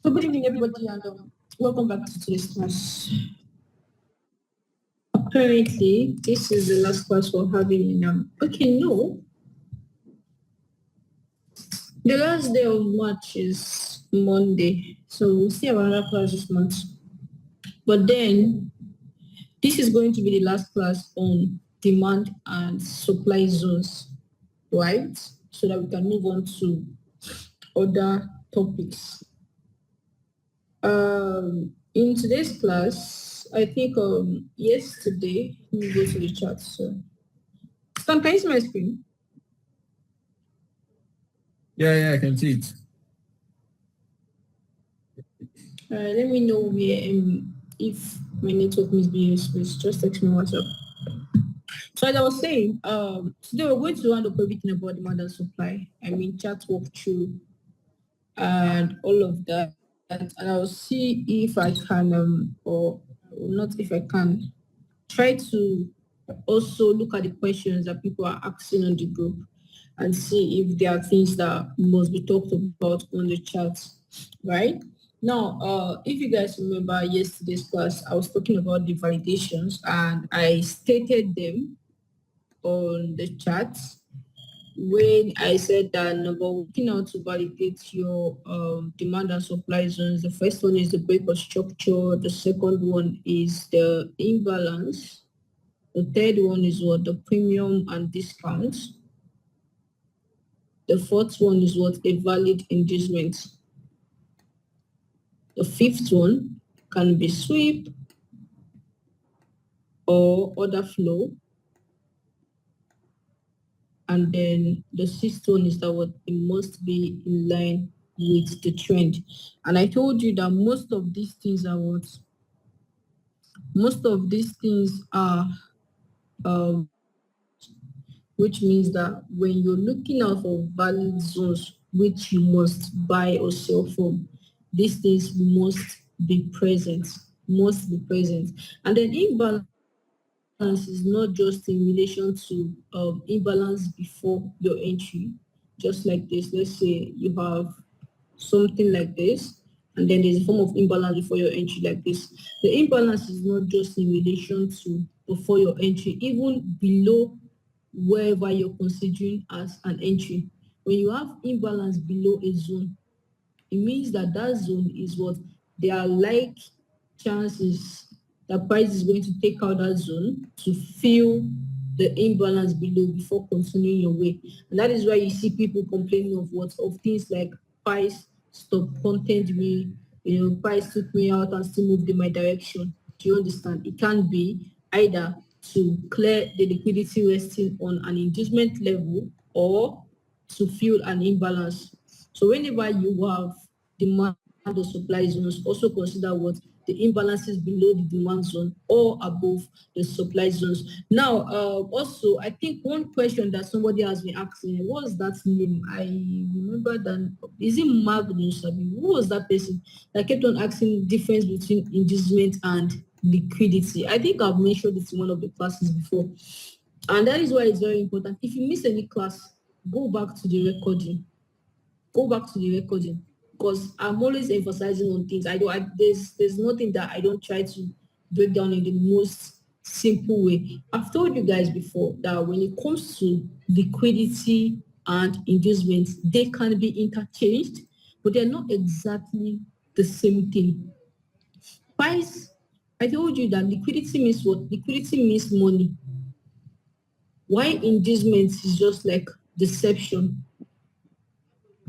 So good evening, everybody, and welcome back to today's class. Apparently, this is the last class we're having in Okay, no, the last day of March is Monday, so we'll see our another class this month. But then, this is going to be the last class on demand and supply zones, right? So that we can move on to other topics. In today's class, I think yesterday, let me go to the chat. So, Stan, can you see my screen? Yeah, I can see it. Let me know where if my network misbehaves, please just text me WhatsApp. So as I was saying, today we're going to round up everything about demand and supply. I mean, chat walkthrough and all of that. And I'll see if I can, or not if I can, try to also look at the questions that people are asking on the group and see if there are things that must be talked about on the chat, right? Now, if you guys remember yesterday's class, I was talking about the validations and I stated them on the chat when I said that number one, looking out to validate your demand and supply zones. The first one is the break of structure. The second one is the imbalance. The third one is what? The premium and discounts. The fourth one is what? A valid inducement. The fifth one can be sweep or order flow. And then the sixth one is that what? It must be in line with the trend. And I told you that most of these things are what? Most of these things are which means that when you're looking out for valid zones which you must buy or sell from, these things must be present. And then imbalance is not just in relation to imbalance before your entry, just like this. Let's say you have something like this, and then there's a form of imbalance before your entry like this. The imbalance is not just in relation to before your entry, even below wherever you're considering as an entry. When you have imbalance below a zone, it means that that zone is what there are like chances that price is going to take out that zone to fill the imbalance below before continuing your way. And that is why you see people complaining of what of things like price stop content me, price took me out and still moved in my direction. Do you understand? It can be either to clear the liquidity resting on an inducement level or to fill an imbalance. So whenever you have demand or supply zones, also consider what the imbalances below the demand zone or above the supply zones. Now, also, I think one question that somebody has been asking, what's that name? I remember that, is it Magnus? I mean, who was that person that kept on asking difference between inducement and liquidity? I think I've mentioned it in one of the classes before. And that is why it's very important. If you miss any class, go back to the recording. Go back to the recording because I'm always emphasizing on things. There's nothing that I don't try to break down in the most simple way. I've told you guys before that when it comes to liquidity and inducement, they can be interchanged, but they're not exactly the same thing. Price, I told you that liquidity means what? Liquidity means money. Why inducement is just like deception.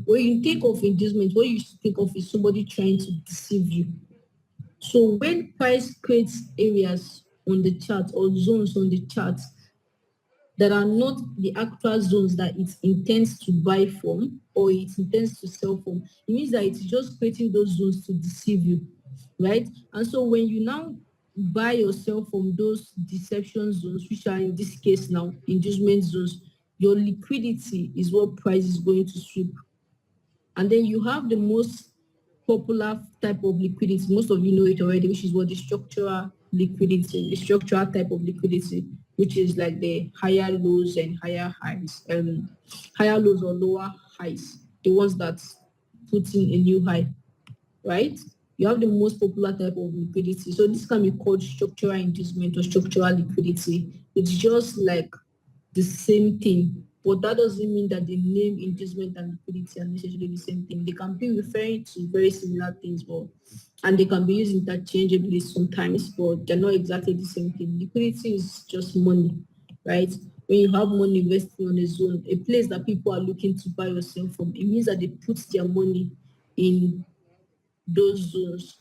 When you think of inducement, what you should think of is somebody trying to deceive you. So when price creates areas on the chart or zones on the chart that are not the actual zones that it intends to buy from or it intends to sell from, it means that it's just creating those zones to deceive you, right? And so when you now buy or sell from those deception zones, which are in this case now inducement zones, your liquidity is what price is going to sweep. And then you have the most popular type of liquidity. Most of you know it already, which is what the structural liquidity, the structural type of liquidity, which is like the higher lows and higher highs, higher lows or lower highs, the ones that put in a new high. right? You have the most popular type of liquidity. So this can be called structural inducement or structural liquidity. It's just like the same thing, but that doesn't mean that the name inducement and liquidity are necessarily the same thing. They can be referring to very similar things, but and they can be used interchangeably sometimes, but they're not exactly the same thing. Liquidity is just money, right? When you have money investing on a zone, a place that people are looking to buy or sell from, it means that they put their money in those zones.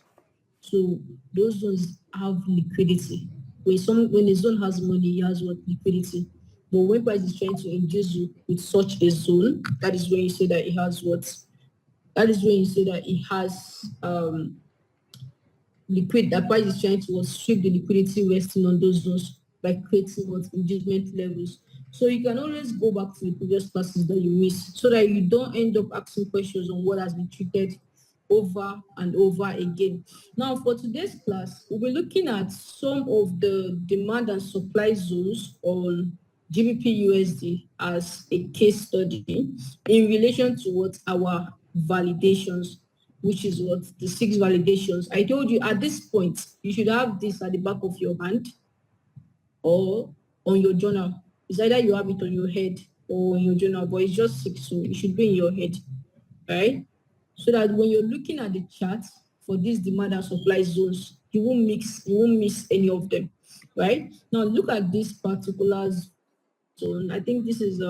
So those zones have liquidity. When a zone has money, it has what liquidity. But when price is trying to induce you with such a zone, that is when you say that it has what. That is when you say that it has liquid. That price is trying to what, sweep the liquidity resting on those zones by creating what engagement levels. So you can always go back to the previous classes that you missed so that you don't end up asking questions on what has been treated over and over again. Now, for today's class, we'll be looking at some of the demand and supply zones on GBP USD as a case study in relation to what our validations, which is what the 6 validations. I told you at this point, you should have this at the back of your hand or on your journal. It's either you have it on your head or in your journal, but it's just 6, so it should be in your head, right? So that when you're looking at the chart for these demand and supply zones, you won't miss any of them, right? Now look at this particular zone. I think this is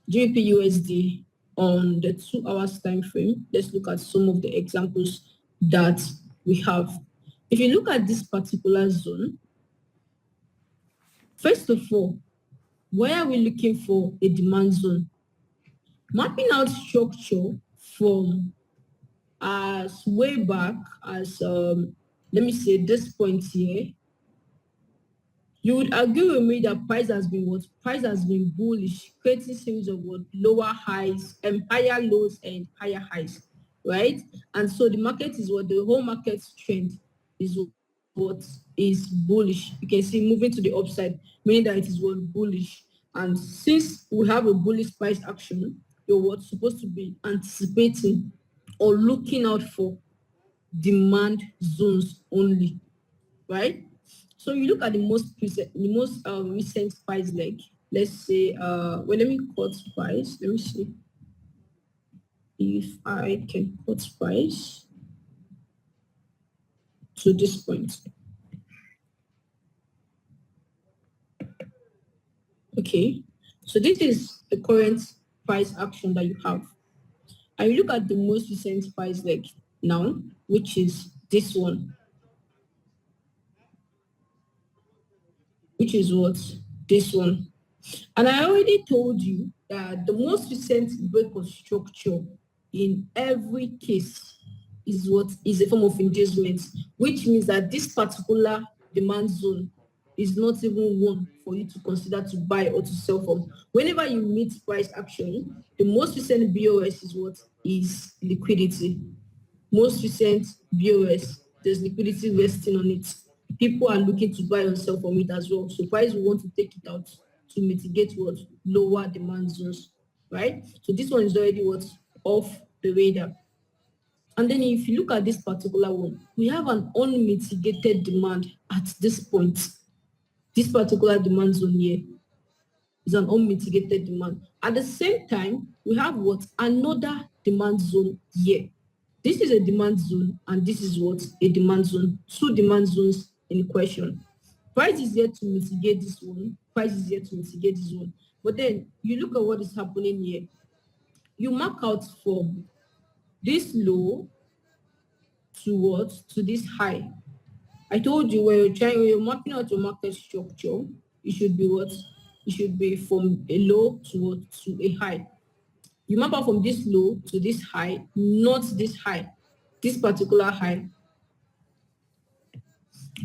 GBP on the 2 hours time frame. Let's look at some of the examples that we have. If you look at this particular zone, first of all, where are we looking for a demand zone? Mapping out structure from as way back as let me say this point here, you would agree with me that price has been what? Price has been bullish, creating series of what? Lower highs and higher lows and higher highs, right? And so the market is what? The whole market trend is what is bullish. You can see moving to the upside, meaning that it is what? Bullish. And since we have a bullish price action, you're what's supposed to be anticipating or looking out for demand zones only, right? So you look at the most recent price leg. Let's say, well, let me quote price. Let me see if I can quote price to this point. Okay, so this is the current price action that you have. And you look at the most recent price leg now, which is this one, which is what? This one. And I already told you that the most recent break of structure in every case is what is a form of engagement, which means that this particular demand zone is not even one for you to consider to buy or to sell from. Whenever you meet price action, the most recent BOS is what is liquidity. Most recent BOS, there's liquidity resting on it. People are looking to buy or sell from it as well. So price will want to take it out to mitigate what? Lower demand zones, right? So this one is already what? Off the radar. And then if you look at this particular one, we have an unmitigated demand at this point. This particular demand zone here is an unmitigated demand. At the same time, we have what? Another demand zone here. This is a demand zone, and this is what? A demand zone. 2 demand zones in question. Price is here to mitigate this one. Price is here to mitigate this one. But then you look at what is happening here. You mark out from this low to what? To this high. I told you when you're mapping out your market structure, it should be what? It should be from a low to what? To a high. You map out from this low to this high, not this high, this particular high.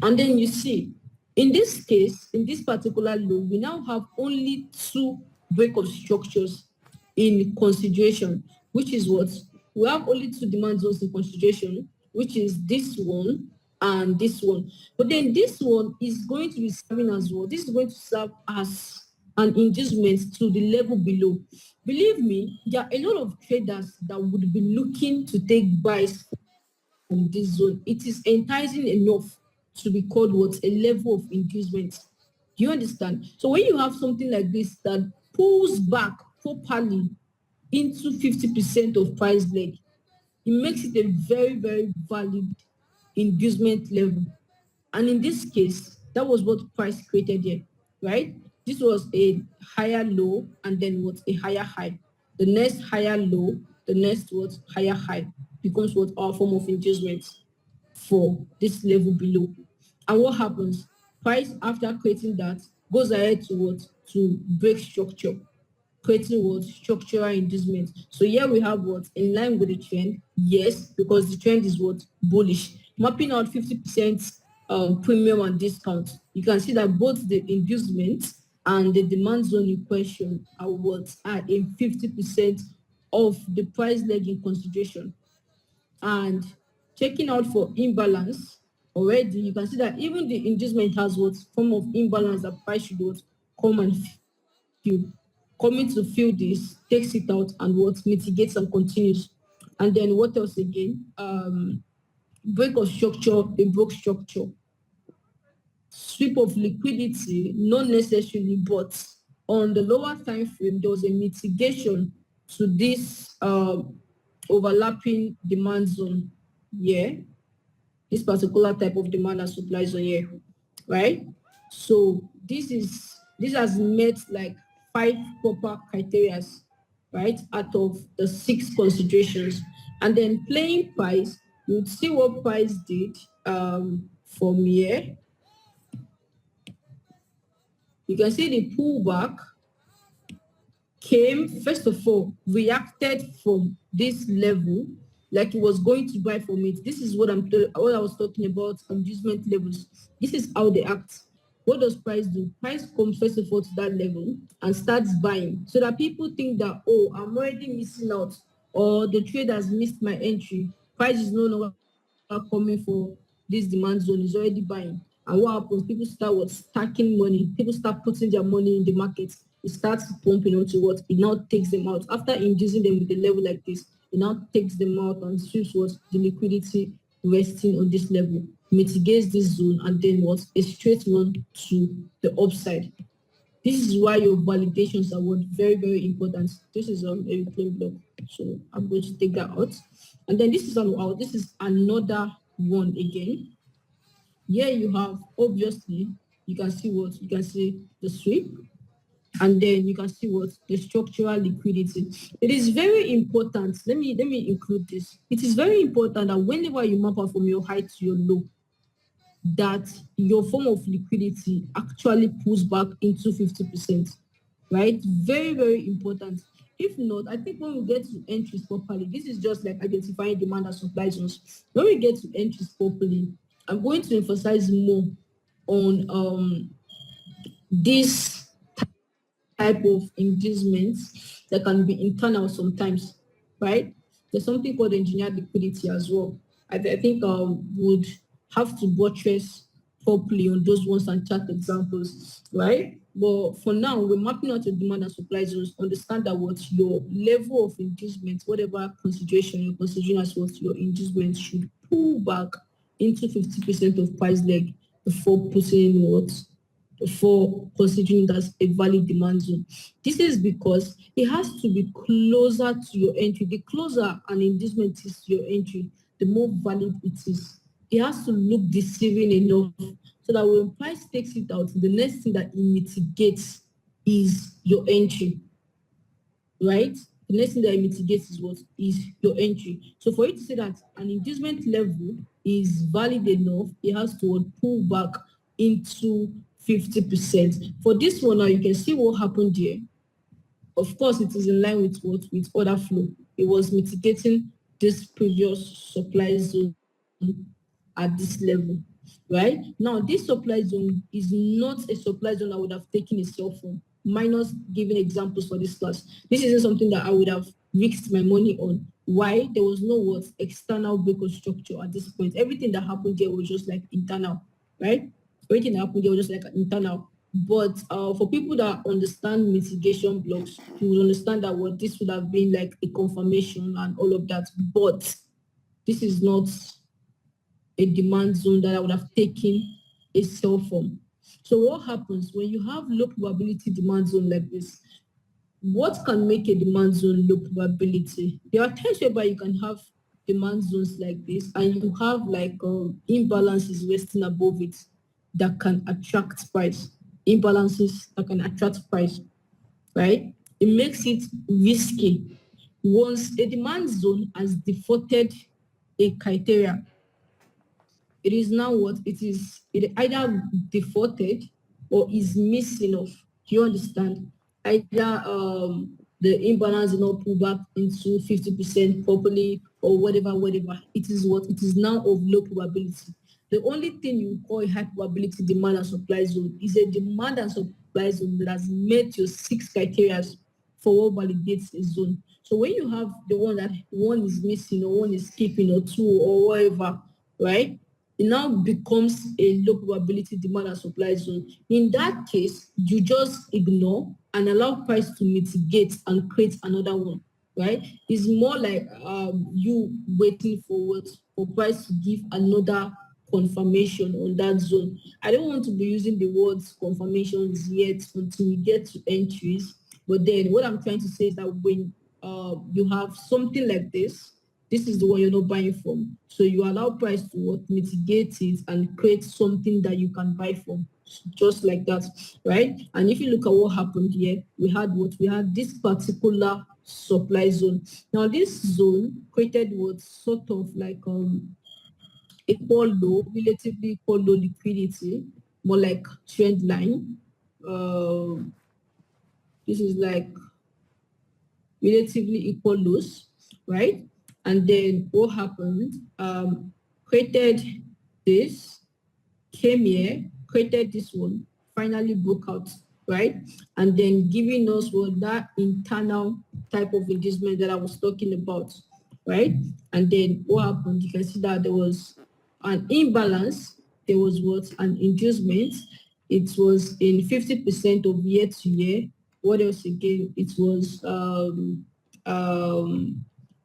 And then you see, in this case, in this particular low, we now have only 2 breakup structures in consideration, which is what? We have only 2 demand zones in consideration, which is this one and this one. But then this one is going to be serving as well. This is going to serve as an inducement to the level below. Believe me, there are a lot of traders that would be looking to take buys from this zone, it is enticing enough to be called what a level of inducement. Do you understand? So when you have something like this that pulls back properly into 50% of price leg, it makes it a very, very valid inducement level. And in this case, that was what price created here, right? This was a higher low and then what a higher high. The next higher low, the next what higher high becomes what our form of inducement for this level below. And what happens? Price after creating that goes ahead to what? To break structure, creating what? Structural inducement. So here we have what? In line with the trend, yes, because the trend is what? Bullish. Mapping out 50% premium and discount. You can see that both the inducement and the demand zone in question are what? Are in 50% of the price leg in consideration. And checking out for imbalance already, you can see that even the inducement has what form of imbalance that price should what come and feel. Coming to feel this, takes it out and what mitigates and continues. And then what else again? Break of structure, a broke structure. Sweep of liquidity, not necessarily, but on the lower time frame, there was a mitigation to this overlapping demand zone. Yeah, this particular type of demand and supply zone here, right? So this has met like 5 proper criteria, right, out of the 6 considerations. And then playing price, you would see what price did from here. You can see the pullback came, first of all, reacted from this level like it was going to buy from it. This is what what I was talking about, inducement levels. This is how they act. What does price do? Price comes first of all to that level and starts buying so that people think that, oh, I'm already missing out, or the trade has missed my entry. Price is no longer coming for this demand zone, is already buying. And what happens? People start what? Stacking money. People start putting their money in the market. It starts pumping onto what? It now takes them out. After inducing them with a level like this, it now takes them out and sweeps what? The liquidity resting on this level, mitigates this zone, and then what? A straight run to the upside. This is why your validations are what? Very, very important. This is a reclaim block. So I'm going to take that out. And then this is another one again. Here you have, obviously, you can see what? You can see the sweep, and then you can see what? The structural liquidity. It is very important. Let me include this. It is very important that whenever you map out from your high to your low, that your form of liquidity actually pulls back into 50%, right? Very, very important. If not, I think when we get to entries properly, this is just like identifying demand and supply zones. When we get to entries properly, I'm going to emphasize more on this type of inducements that can be internal sometimes, right? There's something called engineered liquidity as well. I think would have to buttress properly on those ones and chart examples, right? But for now, we're mapping out your demand and supply zones. Understand that what your level of inducement, whatever consideration you're considering as what your inducement should pull back into 50% of price leg before putting in what for considering it as a valid demand zone. This is because it has to be closer to your entry. The closer an inducement is to your entry, the more valid it is. It has to look deceiving enough so that when price takes it out, the next thing that it mitigates is your entry, right? The next thing that it mitigates is what? Is your entry. So for you to say that an inducement level is valid enough, it has to pull back into 50%. For this one now, you can see what happened here. Of course, it is in line with what? With order flow. It was mitigating this previous supply zone at this level, right? Now, this supply zone is not a supply zone I would have taken a cell phone, minus giving examples for this class. This isn't something that I would have risked my money on. Why? There was no what? External break of structure at this point. Everything that happened there was just like internal, right? Everything that happened there was just like internal. But for people that understand mitigation blocks, you will understand that what this would have been like a confirmation and all of that. But this is not a demand zone that I would have taken a sell from. So what happens when you have low probability demand zone like this? What can make a demand zone low probability? There are times whereby you can have demand zones like this and you have like imbalances resting above it that can attract price. Imbalances that can attract price, right? It makes it risky. Once a demand zone has defaulted a criteria, it is now what it is. It either defaulted or is missing of. Do you understand? Either the imbalance is not pulled back into 50% properly or whatever. It is what it is now of low probability. The only thing you call a high probability demand and supply zone is a demand and supply zone that has met your 6 criteria for what validates a zone. So when you have the one that one is missing or one is skipping or two or whatever, right? It now becomes a low probability demand and supply zone. In that case, you just ignore and allow price to mitigate and create another one, right? It's more like you waiting for price to give another confirmation on that zone. I don't want to be using the words confirmations yet until we get to entries. But then what I'm trying to say is that when you have something like this is the one you're not buying from. So you allow price to what, mitigate it and create something that you can buy from, just like that, right? And if you look at what happened here, we had this particular supply zone. Now this zone created what sort of like equal low, relatively equal low liquidity, more like trend line. This is like relatively equal lows, right? And then what happened? Created this, came here, created this one, finally broke out, right? And then giving us what that internal type of inducement that I was talking about, right? And then what happened? You can see that there was an imbalance. There was what? An inducement. It was in 50% of year to year. What else again? It was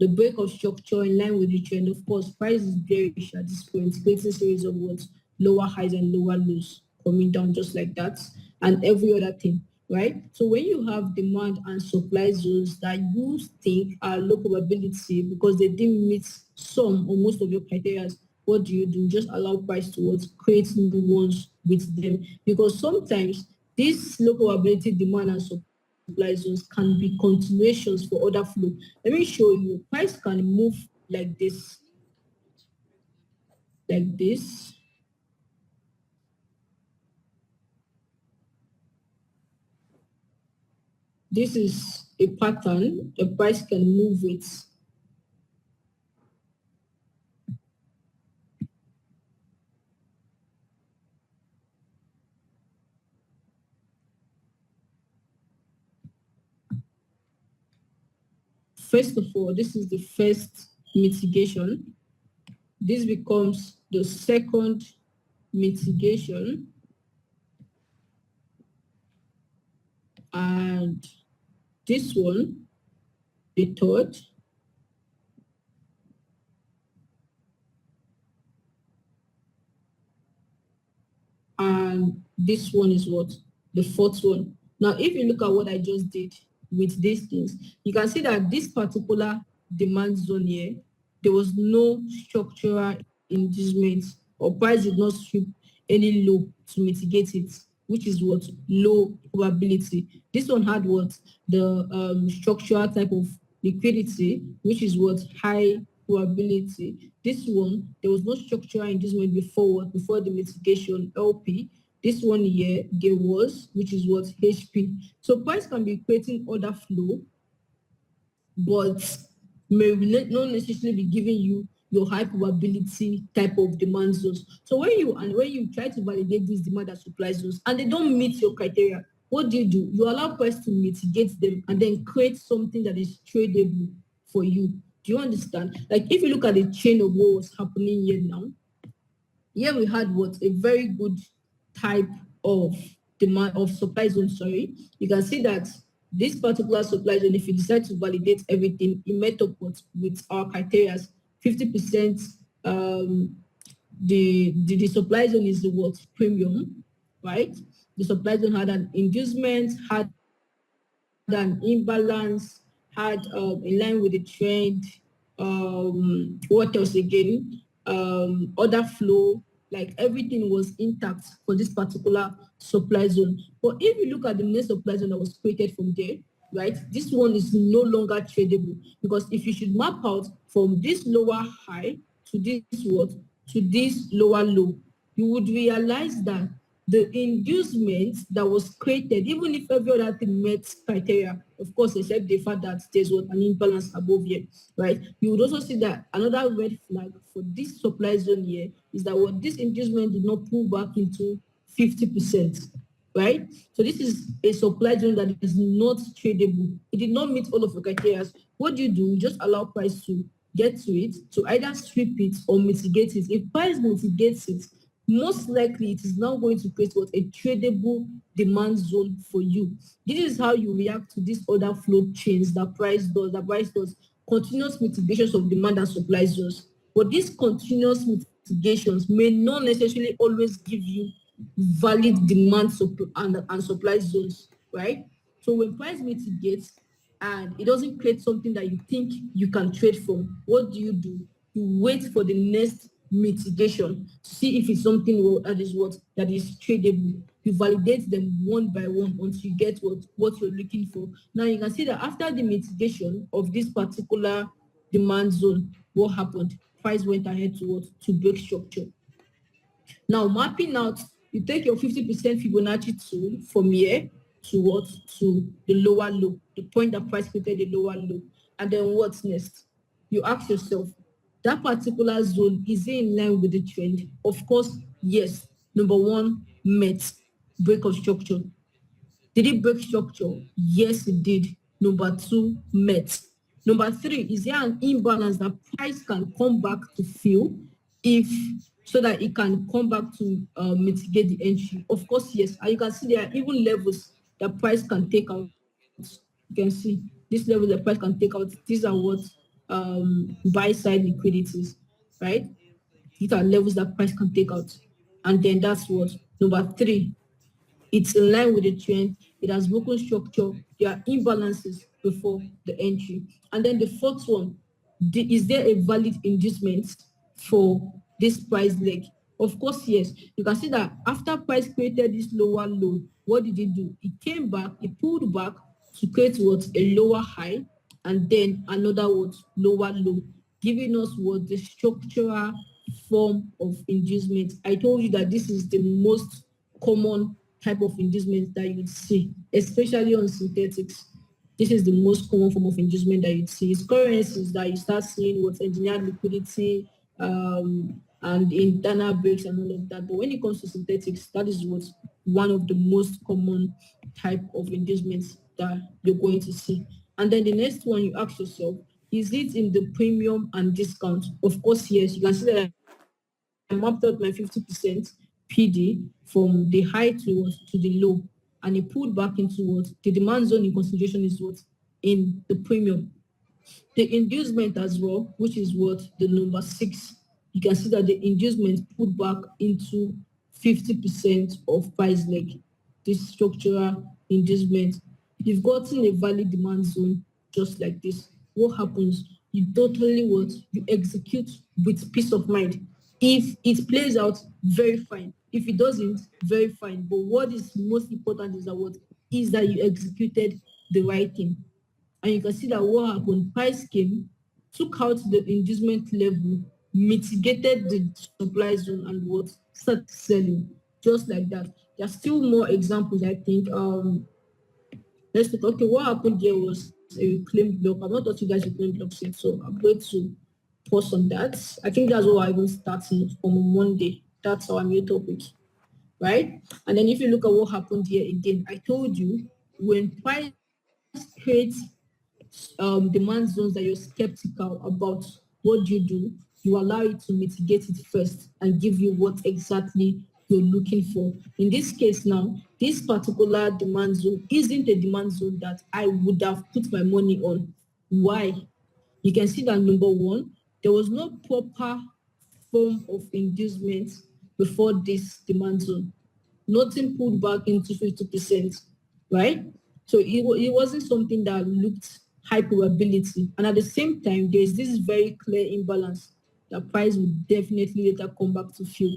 the break of structure in line with the trend. Of course, price is bearish at this point, creating series of what? Lower highs and lower lows coming down just like that, and every other thing, right? So when you have demand and supply zones that you think are low probability because they didn't meet some or most of your criteria, what do? You just allow price to what? Create new ones with them, because sometimes this low probability demand and supply zones can be continuations for other flow. Let me show you. Price can move like this, like this. This is a pattern. The price can move it. First of all, this is the first mitigation. This becomes the second mitigation. And this one, the third. And this one is what? The fourth one. Now, if you look at what I just did with these things, you can see that this particular demand zone here, there was no structural inducement, or price did not sweep any low to mitigate it, which is what? Low probability. This one had what? The structural type of liquidity, which is what? High probability. This one, there was no structural inducement before the mitigation LP. This one here, there was, which is what? HP. So price can be creating order flow, but may not necessarily be giving you your high probability type of demand zones. So when you try to validate these demand and supply zones and they don't meet your criteria, what do? You allow price to mitigate them and then create something that is tradable for you. Do you understand? Like if you look at the chain of what was happening here now, here we had what? A very good type of demand of supply zone, sorry. You can see that this particular supply zone, if you decide to validate everything, it met up with our criteria, 50% the supply zone is the what? Premium, right? The supply zone had an inducement, had an imbalance, had in line with the trend. What else again? Order flow, like everything was intact for this particular supply zone. But if you look at the next supply zone that was created from there, right, this one is no longer tradable, because if you should map out from this lower high to this what, to this lower low, you would realize that the inducement that was created, even if every other thing met criteria, of course, except the fact that there's what an imbalance above here, right? You would also see that another red flag for this supply zone here is that what this inducement did not pull back into 50%, right? So this is a supply zone that is not tradable. It did not meet all of the criteria. What do? You just allow price to get to it, to either sweep it or mitigate it. If price mitigates it, most likely it is now going to create what? A tradable demand zone for you. This is how you react to this order flow chains that price does, continuous mitigations of demand and supply zones. But these continuous mitigations may not necessarily always give you valid demand and supply zones, right? So when price mitigates and it doesn't create something that you think you can trade from, what do? You wait for the next mitigation to see if it's something that is tradable. You validate them one by one until you get what you're looking for. Now you can see that after the mitigation of this particular demand zone, what happened? Price went ahead to what? To break structure. Now, mapping out, you take your 50% Fibonacci tool from here to what? To the lower low, the point that price created the lower low. And then what's next? You ask yourself, that particular zone, is it in line with the trend? Of course, yes. Number one, met, break of structure. Did it break structure? Yes, it did. Number two, met. Number three, is there an imbalance that price can come back to fill if so that it can come back to mitigate the entry? Of course, yes. And you can see there are even levels that price can take out. You can see this level that price can take out. These are what buy side liquidities, right? These are levels that price can take out. And then that's what number three, it's in line with the trend. It has broken structure. There are imbalances before the entry. And then the fourth one, is there a valid inducement for this price leg? Of course, yes. You can see that after price created this lower low, what did it do? It came back, it pulled back to create what? A lower high, and then another what? Lower low, giving us what? The structural form of inducement. I told you that this is the most common type of inducement that you'd see, especially on synthetics. This is the most common form of inducement that you'd see. It's currencies that you start seeing what engineered liquidity and internal breaks and all of that. But when it comes to synthetics, that is what one of the most common type of inducements that you're going to see. And then the next one, you ask yourself, is it in the premium and discount? Of course, yes. You can see that I mapped out my 50% PD from the high to the low, and it pulled back into what? The demand zone in concentration is what? In the premium. The inducement as well, which is what? The number 6. You can see that the inducement put back into 50% of price leg. This structural inducement. You've gotten a valid demand zone just like this. What happens? You totally what? You execute with peace of mind. If it plays out, very fine. If it doesn't, very fine. But what is most important is that what? Is that you executed the right thing. And you can see that what happened, price came, took out the inducement level, mitigated the supply zone, and what? Start selling. Just like that. There's still more examples, I think. Let's look. Okay, what happened here was a reclaimed block. I've not taught you guys reclaimed blocks yet, so I'm going to pause on that. I think that's what I will start from Monday. That's our new topic, right? And then if you look at what happened here again, I told you when price creates demand zones that you're skeptical about, what do? You allow it to mitigate it first and give you what exactly you're looking for. In this case now, this particular demand zone isn't a demand zone that I would have put my money on. Why? You can see that number one, there was no proper form of inducement before this demand zone. Nothing pulled back into 50%, right? So it wasn't something that looked high probability. And at the same time, there's this very clear imbalance that price will definitely later come back to fill,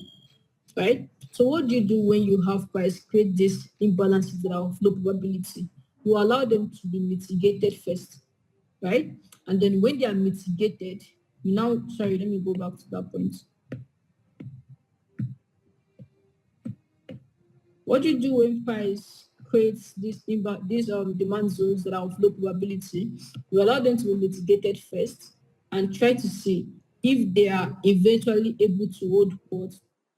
right? So what do you do when you have price create these imbalances that are of low probability? You allow them to be mitigated first, right? And then when they are mitigated, you now, sorry, let me go back to that point. What you do when price creates these demand zones that are of low probability, you allow them to be mitigated first and try to see if they are eventually able to hold what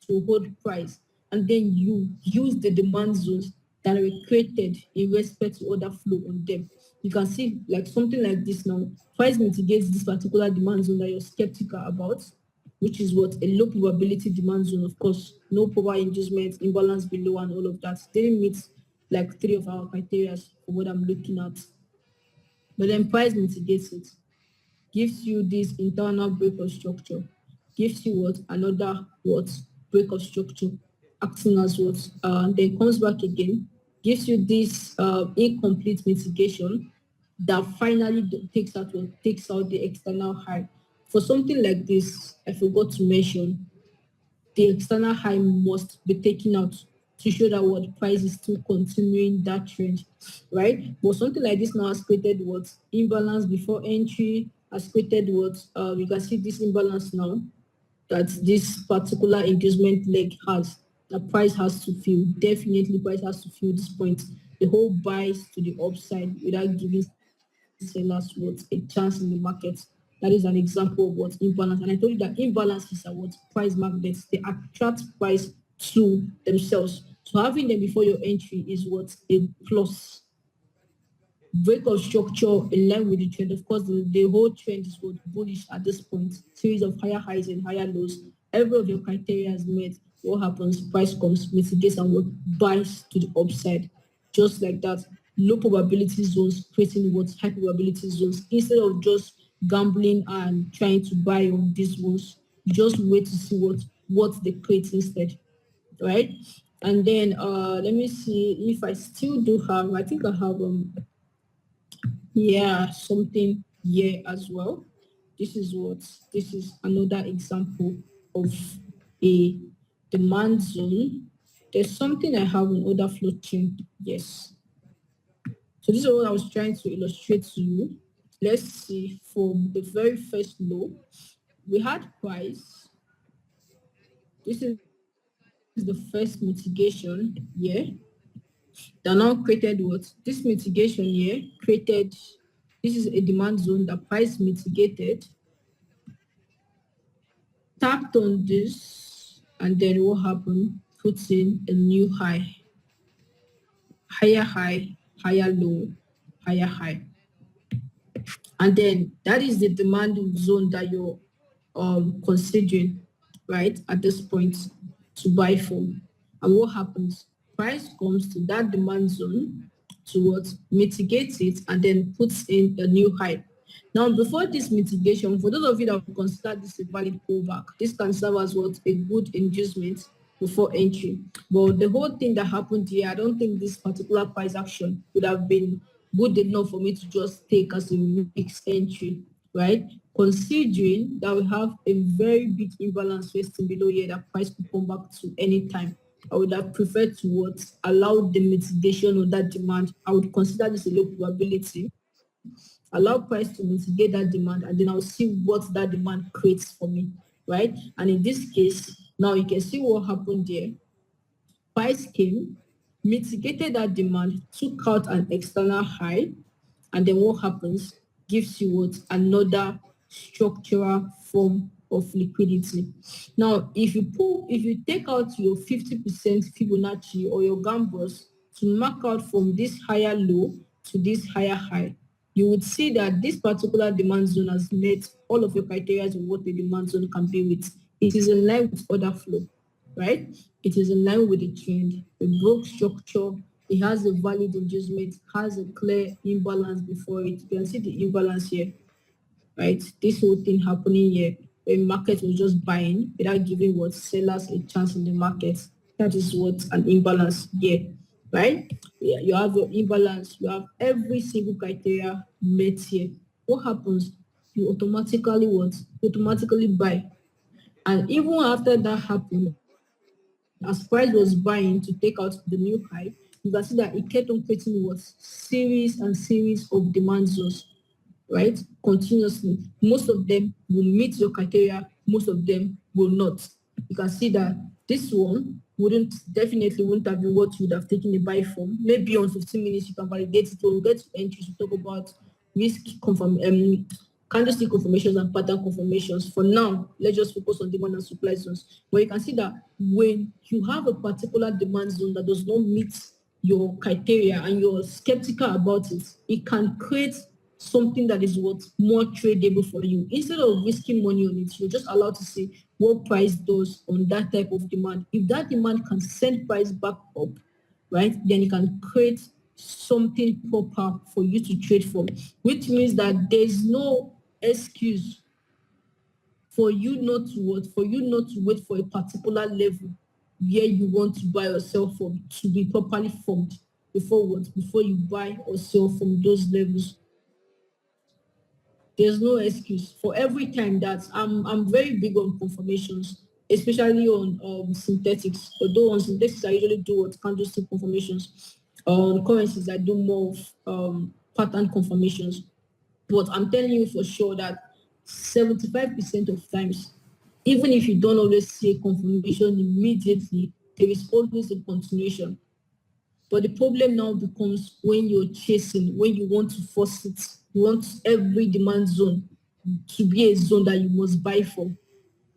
to hold price, and then you use the demand zones that were created in respect to order flow on them. You can see like something like this now. Price mitigates this particular demand zone that you're skeptical about, which is what a low probability demand zone, of course, no power inducement, imbalance below, and all of that. Didn't meet like three of our criteria for what I'm looking at. But then price mitigates it, gives you this internal break of structure, gives you what another what break of structure, acting as what, then comes back again, gives you this incomplete mitigation that finally takes out the external high. For something like this, I forgot to mention the external high must be taken out to show that what price is still continuing that trend, right? But something like this now has created what imbalance before entry, has created what you can see this imbalance now that this particular engagement leg has. The price has to feel definitely price has to feel this point. The whole buys to the upside without giving sellers what a chance in the market. That is an example of what imbalance. And I told you that imbalances are what price magnets. They attract price to themselves. So having them before your entry is what a plus. Break of structure in line with the trend. Of course, the whole trend is what bullish at this point. Series of higher highs and higher lows. Every of your criteria is met. What happens? Price comes, mitigates, and what buys to the upside. Just like that. Low probability zones creating what high probability zones. Instead of just gambling and trying to buy on these ones, you just wait to see what they create instead, right? And then let me see if I still do have. I think I have yeah, something here as well. This is another example of a demand zone. There's something I have in order flow chain. Yes. So this is what I was trying to illustrate to you. Let's see from the very first low, we had price. This is the first mitigation here that now created what? This mitigation here created, this is a demand zone that price mitigated, tapped on this, and then what happened? Puts in a new high, higher low, higher high. And then that is the demand zone that you're considering, right, at this point to buy from. And what happens? Price comes to that demand zone to what mitigates it and then puts in a new high. Now, before this mitigation, for those of you that would consider this a valid pullback, this can serve as what a good inducement before entry. But the whole thing that happened here, I don't think this particular price action would have been good enough for me to just take as a mixed entry, right? Considering that we have a very big imbalance resting below here that price could come back to any time. I would have preferred to what allow the mitigation of that demand. I would consider this a low probability. Allow price to mitigate that demand, and then I'll see what that demand creates for me, right? And in this case, now you can see what happened there. Price came, mitigated that demand, took out an external high, and then what happens? Gives you what? Another structural form of liquidity. Now, if you take out your 50% Fibonacci or your gambles to mark out from this higher low to this higher high, you would see that this particular demand zone has met all of your criteria of what the demand zone can be with. It is in line with order flow, right? It is in line with the trend. The broke structure, it has a valid inducement, has a clear imbalance before it. You can see the imbalance here, right? This whole thing happening here. a market was just buying without giving what sellers a chance in the market. That is what an imbalance here, right? Yeah, you have your imbalance, you have every single criteria met here. What happens? You automatically what? You automatically buy. And even after that happened, as price was buying to take out the new high, you can see that it kept on creating what? Series and series of demand zones, right? Continuously. Most of them will meet your criteria, most of them will not. You can see that this one definitely wouldn't have been what you would have taken a buy from. Maybe on 15 minutes you can validate it. When we get to entries, we talk about risk confirm candlestick confirmations and pattern confirmations. For now, let's just focus on demand and supply zones. But you can see that when you have a particular demand zone that does not meet your criteria and you're skeptical about it, it can create something that is what more tradable for you. Instead of risking money on it, you're just allowed to see what price does on that type of demand. If that demand can send price back up, right, then it can create something proper for you to trade from, which means that there's no excuse for you not to what, for you not to wait for a particular level where you want to buy or sell from to be properly formed before what, before you buy or sell from those levels. There's no excuse for every time that I'm very big on confirmations, especially on synthetics. Although on synthetics I usually do what candlestick confirmations. On currencies I do more of pattern confirmations. But I'm telling you for sure that 75% of times, even if you don't always see a confirmation immediately, there is always a continuation. But the problem now becomes when you're chasing, when you want to force it, you want every demand zone to be a zone that you must buy from,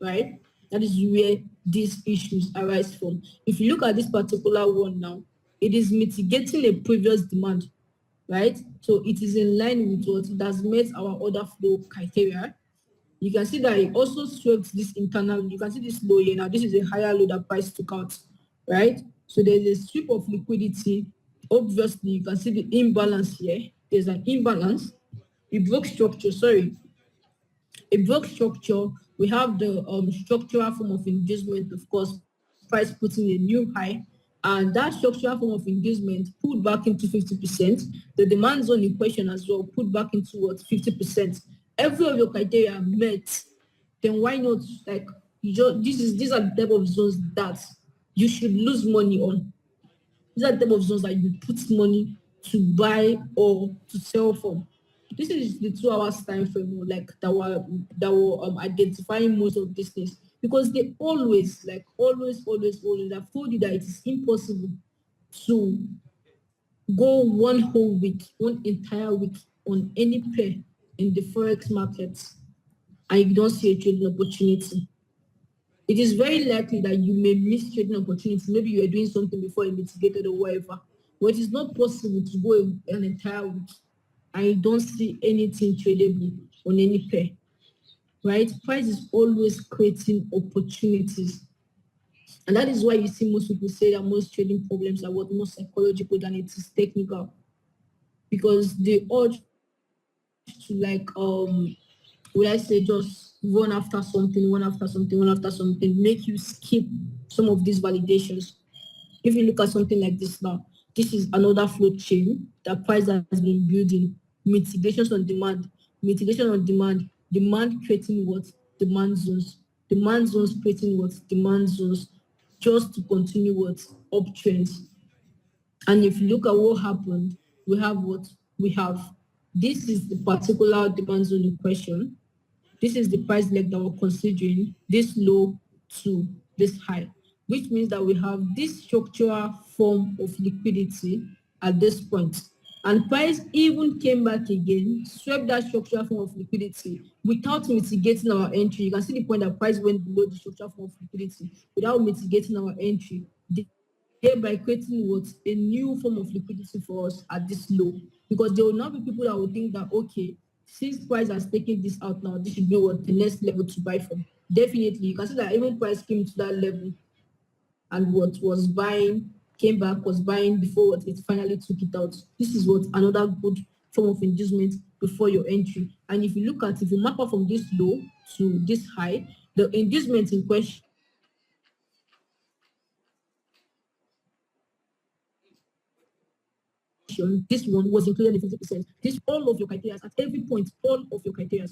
right? That is where these issues arise from. If you look at this particular one now, it is mitigating a previous demand, right? So it is in line with what it has met our order flow criteria. You can see that it also swept this internal. You can see this low here now. This is a higher low that price took out, right? So there's a sweep of liquidity. Obviously, you can see the imbalance here. There's an imbalance. It broke structure, sorry. It broke structure. We have the structural form of engagement, of course, price putting a new high. And that structural form of engagement pulled back into 50%. The demand zone in question as well pulled back into what, 50%. Every of your criteria met, then why not, like, these are the type of zones that you should lose money on. These are the type of zones that you put money to buy or to sell from. This is the 2 hours time frame, like that were identifying most of these things, because they always, like always, I've told you that it is impossible to go one whole week, one entire week on any pair in the forex markets and you don't see a trading opportunity. It is very likely that you may miss trading opportunity. Maybe you are doing something before you mitigated or whatever. But it is not possible to go an entire week and you don't see anything tradable on any pair, right? Price is always creating opportunities. And that is why you see most people say that most trading problems are what, more psychological than it is technical. Because the urge to would I say just run after something, make you skip some of these validations. If you look at something like this now, this is another flow chain that price has been building. Mitigation on demand, demand creating what? Demand zones. Demand zones creating what? Demand zones, just to continue what? Uptrends. And if you look at what happened, we have what we have. This is the particular demand zone in question. This is the price leg that we're considering, this low to this high, which means that we have this structural form of liquidity at this point. And price even came back again, swept that structural form of liquidity without mitigating our entry. You can see the point that price went below the structural form of liquidity without mitigating our entry, thereby creating what? A new form of liquidity for us at this low. Because there will now be people that will think that, okay, since price has taken this out now, this should be what the next level to buy from. Definitely, you can see that even price came to that level and what was buying, came back, was buying before what it finally took it out. This is what another good form of inducement before your entry. And if you look at, if you map out from this low to this high, the inducement in question, this one was included in 50%. This all of your criteria at every point, all of your criteria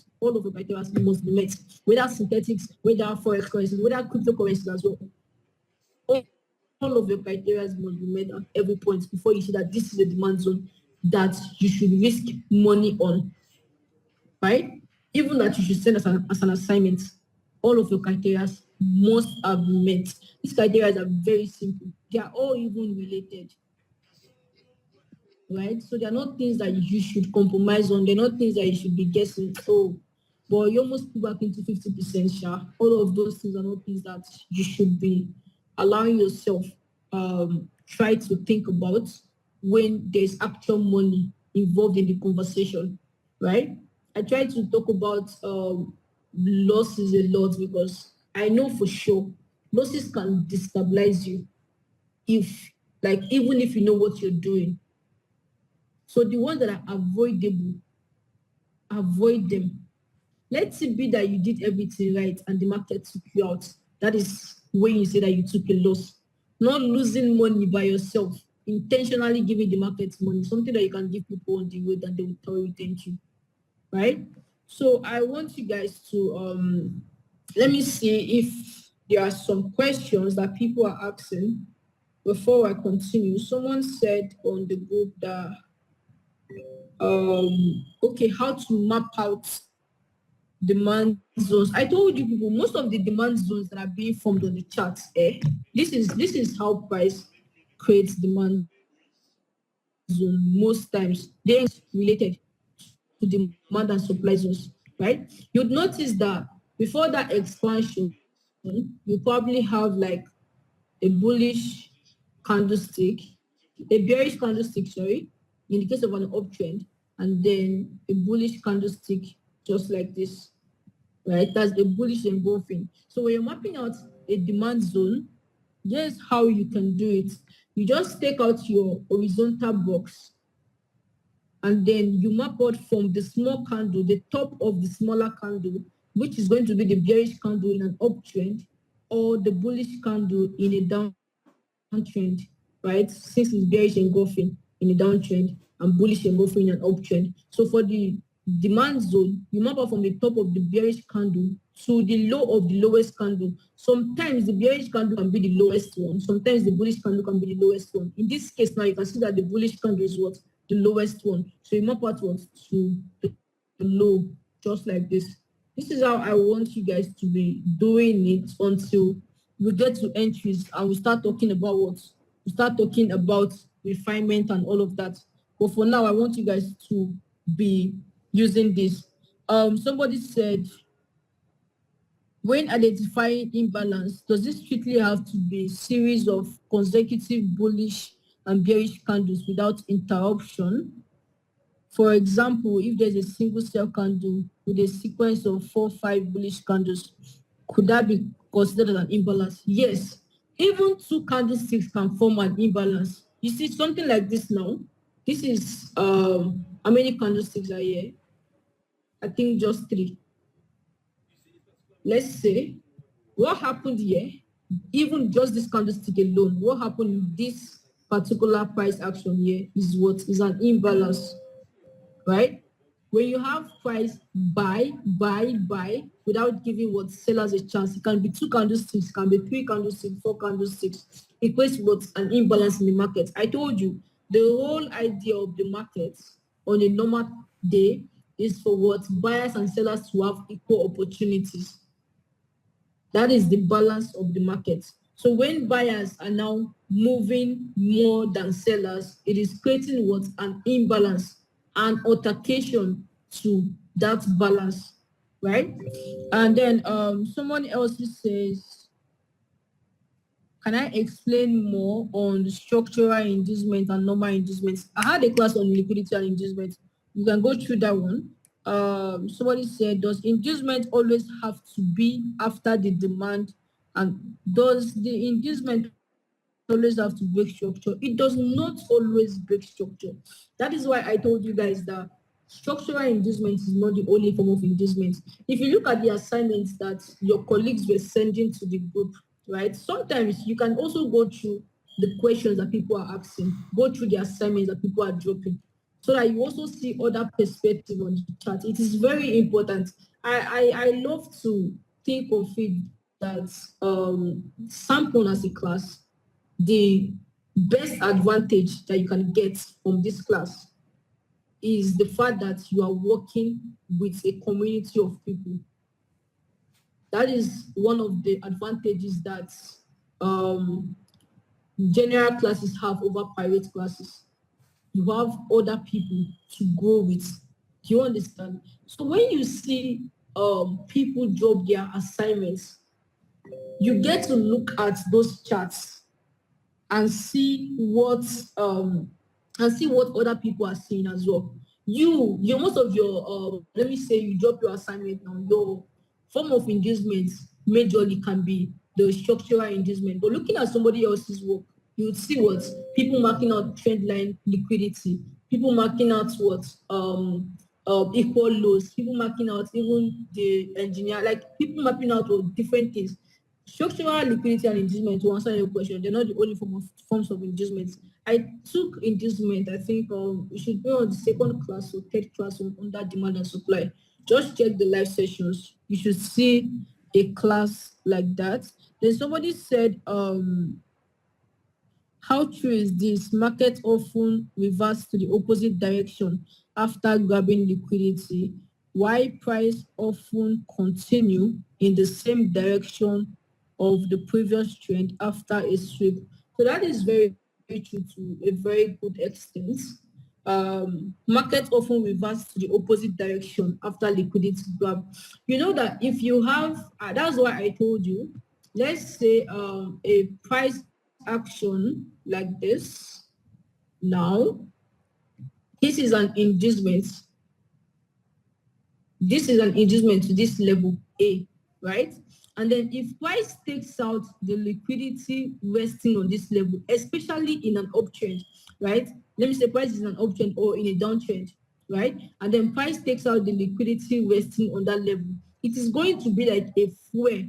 must be met, whether synthetics, whether forex currencies, whether cryptocurrencies as well. All of your criteria must be met at every point before you see that this is a demand zone that you should risk money on, right? Even that you should send as an assignment. All of your criteria must have been met. These criteria are very simple. They are all even related, right? So they're not things that you should compromise on. They're not things that you should be guessing. Oh, but you almost put back into 50%, sure. All of those things are not things that you should be allowing yourself try to think about when there's actual money involved in the conversation, right? I try to talk about losses a lot because I know for sure losses can destabilize you if, like, even if you know what you're doing. So the ones that are avoidable, avoid them. Let's it be that you did everything right and the market took you out. That is when you say that you took a loss. Not losing money by yourself, intentionally giving the market money, something that you can give people on the road and they will tell you thank you, right? So I want you guys to let me see if there are some questions that people are asking before I continue. Someone said on the group that okay, how to map out demand zones. I told you people, most of the demand zones that are being formed on the charts, this is how price creates demand zone most times. They are related to demand and supply zones, right? You'd notice that before that expansion, you probably have like a bullish candlestick, a bearish candlestick, sorry, in the case of an uptrend, and then a bullish candlestick just like this, right? That's a bullish engulfing. So when you're mapping out a demand zone, here's how you can do it. You just take out your horizontal box and then you map out from the small candle, the top of the smaller candle, which is going to be the bearish candle in an uptrend, or the bullish candle in a downtrend, right? Since it's bearish engulfing in a downtrend and bullish engulfing in an uptrend. So for the demand zone, you map out from the top of the bearish candle to the low of the lowest candle. Sometimes the bearish candle can be the lowest one. Sometimes the bullish candle can be the lowest one. In this case now, you can see that the bullish candle is what? The lowest one. So you map out what? To the low, just like this. This is how I want you guys to be doing it until we get to entries and we start talking about what? We start talking about refinement and all of that. But for now, I want you guys to be using this. Somebody said, when identifying imbalance, does this strictly have to be a series of consecutive bullish and bearish candles without interruption? For example, if there's a single cell candle with a sequence of 4-5 bullish candles, could that be considered an imbalance? Yes. Even two candlesticks can form an imbalance. You see something like this now. This is how many candlesticks are here? I think just 3. Let's say what happened here, even just this candlestick alone, what happened in this particular price action here is what is an imbalance, right? When you have price buy without giving what sellers a chance, it can be 2 candlesticks, it can be 3 candlesticks, 4 candlesticks. It creates what an imbalance in the market. I told you the whole idea of the market on a normal day is for what buyers and sellers to have equal opportunities. That is the balance of the market. So when buyers are now moving more than sellers, it is creating what? An imbalance, an altercation to that balance, right? And then someone else says, can I explain more on structural inducement and normal inducements? I had a class on liquidity and inducement. You can go through that one. Somebody said, does inducement always have to be after the demand? And does the inducement always have to break structure? It does not always break structure. That is why I told you guys that structural inducement is not the only form of inducement. If you look at the assignments that your colleagues were sending to the group, right, sometimes you can also go through the questions that people are asking, go through the assignments that people are dropping, so that you also see other perspective on the chat. It is very important. I love to think of it that sample as a class, the best advantage that you can get from this class is the fact that you are working with a community of people. That is one of the advantages that um, general classes have over private classes. You have other people to go with. Do you understand? So when you see people drop their assignments, you get to look at those charts and see what other people are seeing as well. You most of your let me say you drop your assignment now, your form of engagement majorly can be the structural engagement. But looking at somebody else's work, you would see what people marking out trend line liquidity, people marking out what equal lows, people marking out even the engineer, like people mapping out what different things. Structural liquidity and inducement, to answer your question, they're not the only forms of inducement. I took inducement, I think it should be on the second class or third class on that demand and supply. Just check the live sessions. You should see a class like that. Then somebody said, how true is this? Market often reverse to the opposite direction after grabbing liquidity. Why price often continue in the same direction of the previous trend after a sweep? So that is very, very true to a very good extent. Markets often reverse to the opposite direction after liquidity grab. You know that if you have, that's why I told you, let's say a price action like this. Now, this is an inducement. This is an inducement to this level A, right? And then if price takes out the liquidity resting on this level, especially in an uptrend, right? Let me say price is an uptrend or in a downtrend, right? And then price takes out the liquidity resting on that level. It is going to be like a fuel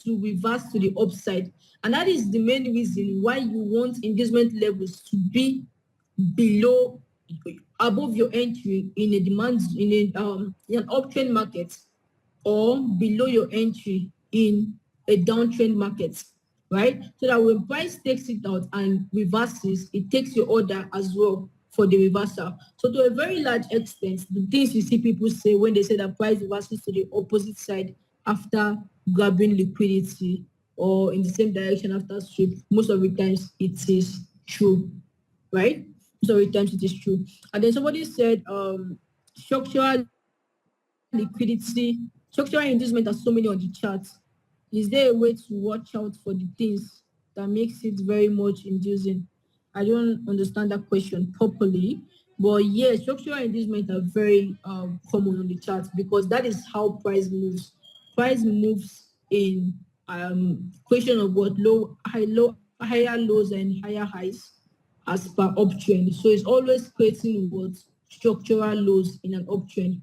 to reverse to the upside. And that is the main reason why you want engagement levels to be below, above your entry in a demand, in an uptrend market, or below your entry in a downtrend market, right? So that when price takes it out and reverses, it takes your order as well for the reversal. So to a very large extent, the things you see people say when they say that price reverses to the opposite side after grabbing liquidity or in the same direction after sweep, most of the times it is true, right? Most of the times it is true. And then somebody said structural liquidity, structural inducement are so many on the chart. Is there a way to watch out for the things that makes it very much inducing? I don't understand that question properly, but yes, structural inducement are very common on the chart because that is how price moves. Price moves in question of what higher lows and higher highs as per uptrend. So it's always creating what structural lows in an uptrend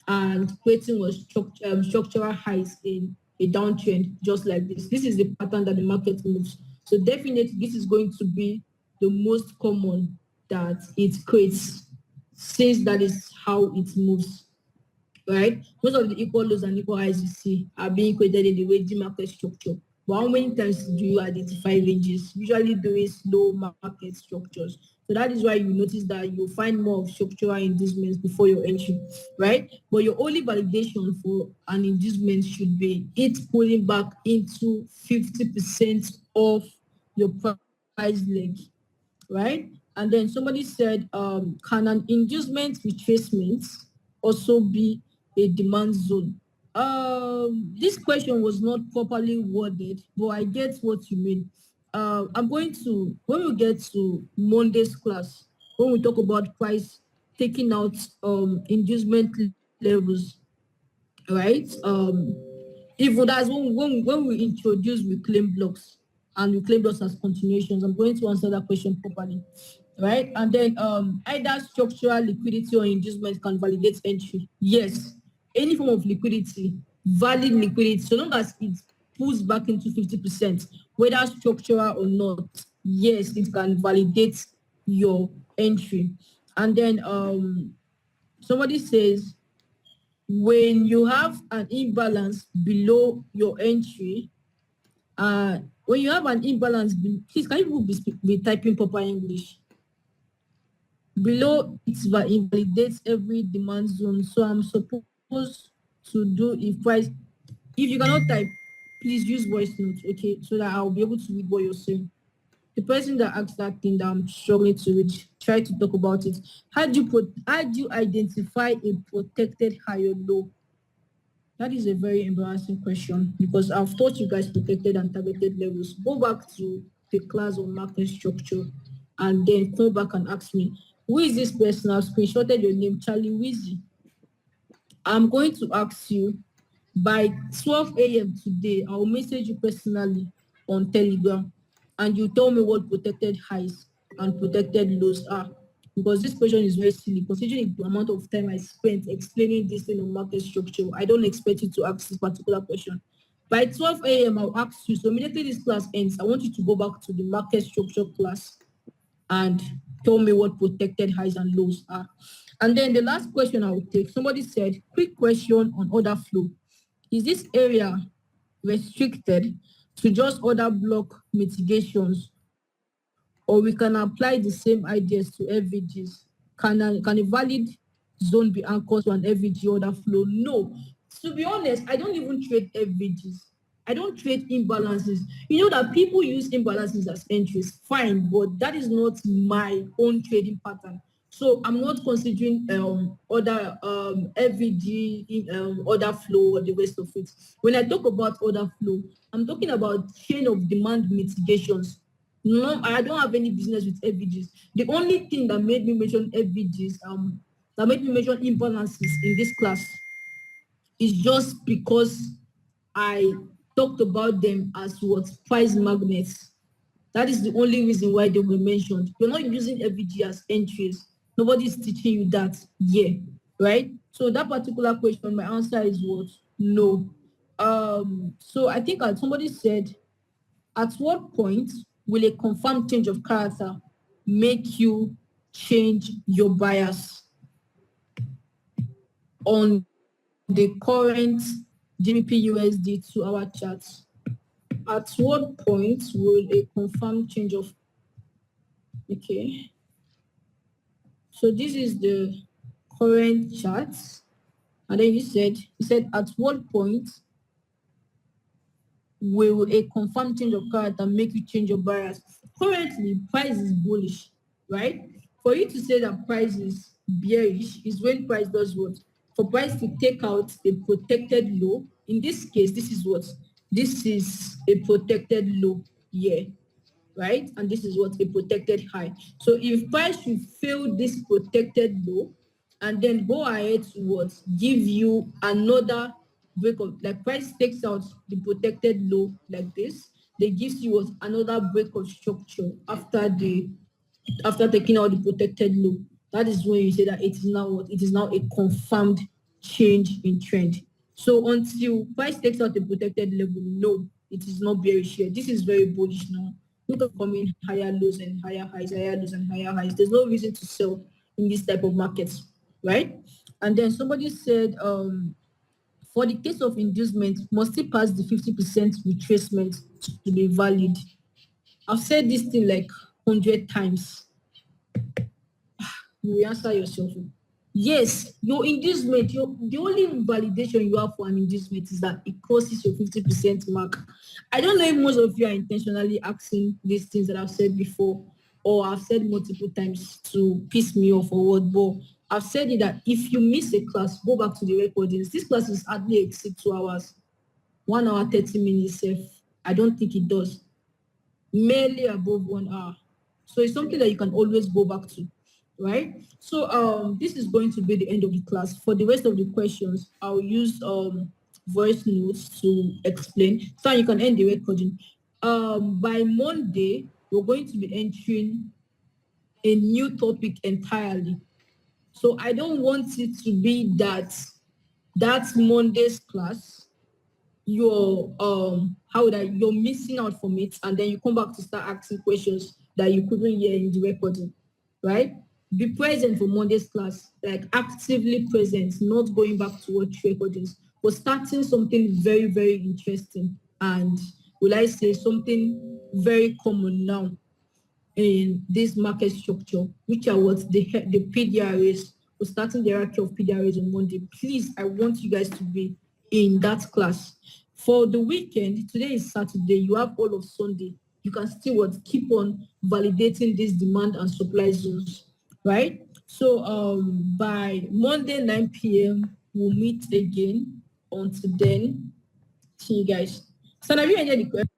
and creating what structural highs in a downtrend, just like this. This is the pattern that the market moves. So definitely this is going to be the most common that it creates, since that is how it moves, right? Most of the equal lows and equal highs you see are being created in the ranging market structure. But how many times do you identify ranges? Usually doing slow market structures. So that is why you notice that you find more of structural inducements before your entry, right? But your only validation for an inducement should be it pulling back into 50% of your price leg, right? And then somebody said, can an inducement retracement also be a demand zone? This question was not properly worded, but I get what you mean. I'm going to, when we get to Monday's class, when we talk about price taking out inducement levels, right? Even that's when we introduce reclaim blocks and reclaim blocks as continuations, I'm going to answer that question properly. right? And then either structural liquidity or inducement can validate entry. Yes, any form of liquidity, valid liquidity, so long as it pulls back into 50%, whether structural or not, yes, it can validate your entry. And then somebody says when you have an imbalance below your entry, when you have an imbalance, please can you be typing proper English? Below it invalidates every demand zone. So I'm supposed to do if price. If you cannot type, please use voice notes, okay, so that I'll be able to read what you're saying. The person that asked that thing that I'm struggling to reach, try to talk about it. How do you identify a protected high or low? That is a very embarrassing question because I've taught you guys protected and targeted levels. Go back to the class on market structure and then come back and ask me, who is this person? I've screenshotted your name, Charlie Wheezy. I'm going to ask you by 12 a.m. today, I'll message you personally on Telegram and you tell me what protected highs and protected lows are. Because this question is very silly, considering the amount of time I spent explaining this thing on market structure. I don't expect you to ask this particular question. By 12 a.m., I'll ask you. So immediately this class ends, I want you to go back to the market structure class and tell me what protected highs and lows are. And then the last question I will take, somebody said, quick question on order flow. Is this area restricted to just order block mitigations, or we can apply the same ideas to FVGs? Can a valid zone be anchored to an FVG order flow? No. To be honest, I don't even trade FVGs. I don't trade imbalances. You know that people use imbalances as entries, fine, but that is not my own trading pattern. So I'm not considering other FVG order flow or the rest of it. When I talk about order flow, I'm talking about chain of demand mitigations. No, I don't have any business with FVGs. The only thing that made me mention FVGs, that made me mention imbalances in this class is just because I talked about them as what price magnets. That is the only reason why they were mentioned. You're not using FVG as entries. Nobody is teaching you that here, right? So that particular question, my answer is what? No. So I think somebody said, at what point will a confirmed change of character make you change your bias on the current GBP/USD 2-hour chart? At what point will a confirmed change of, okay, so this is the current chart, and then you said at what point will a confirmed change of character make you change your bias? Currently, price is bullish, right? For you to say that price is bearish is when price does what? For price to take out a protected low. In this case, this is what? This is a protected low here, right? And this is what? A protected high. So if price should fail this protected low and then go ahead to what? Give you another break of, like price takes out the protected low like this, they gives you what? Another break of structure after taking out the protected low. That is when you say that it is now what? It is now a confirmed change in trend. So until price takes out the protected level, no, it is not bearish here. This is very bullish now. Look at coming higher lows and higher highs, higher lows and higher highs. There's no reason to sell in this type of markets, right? And then somebody said, for the case of inducement, must it pass the 50% retracement to be valid? I've said this thing like 100 times. You will answer yourself. Yes, your inducement, the only validation you have for an inducement is that it crosses your 50% mark. I don't know if most of you are intentionally asking these things that I've said before, or I've said multiple times to piss me off or what, but I've said it that if you miss a class, go back to the recordings. This class is hardly exceed 2 hours, 1 hour, 30 minutes. I don't think it does. Merely above 1 hour. So it's something that you can always go back to, right? So this is going to be the end of the class. For the rest of the questions, I'll use voice notes to explain, so you can end the recording. By Monday, we're going to be entering a new topic entirely. So I don't want it to be that Monday's class, you're missing out from it, and then you come back to start asking questions that you couldn't hear in the recording, right? Be present for Monday's class, like actively present, not going back to watch recordings, but starting something very, very interesting, and will I say something very common now in this market structure, which are what the PDRAs. We're starting the hierarchy of PDRAs on Monday. Please, I want you guys to be in that class. For the weekend, today is Saturday, you have all of Sunday. You can still keep on validating these demand and supply zones, right? So by Monday 9 p.m., we'll meet again. Until then, see you guys. So have you enjoyed the question?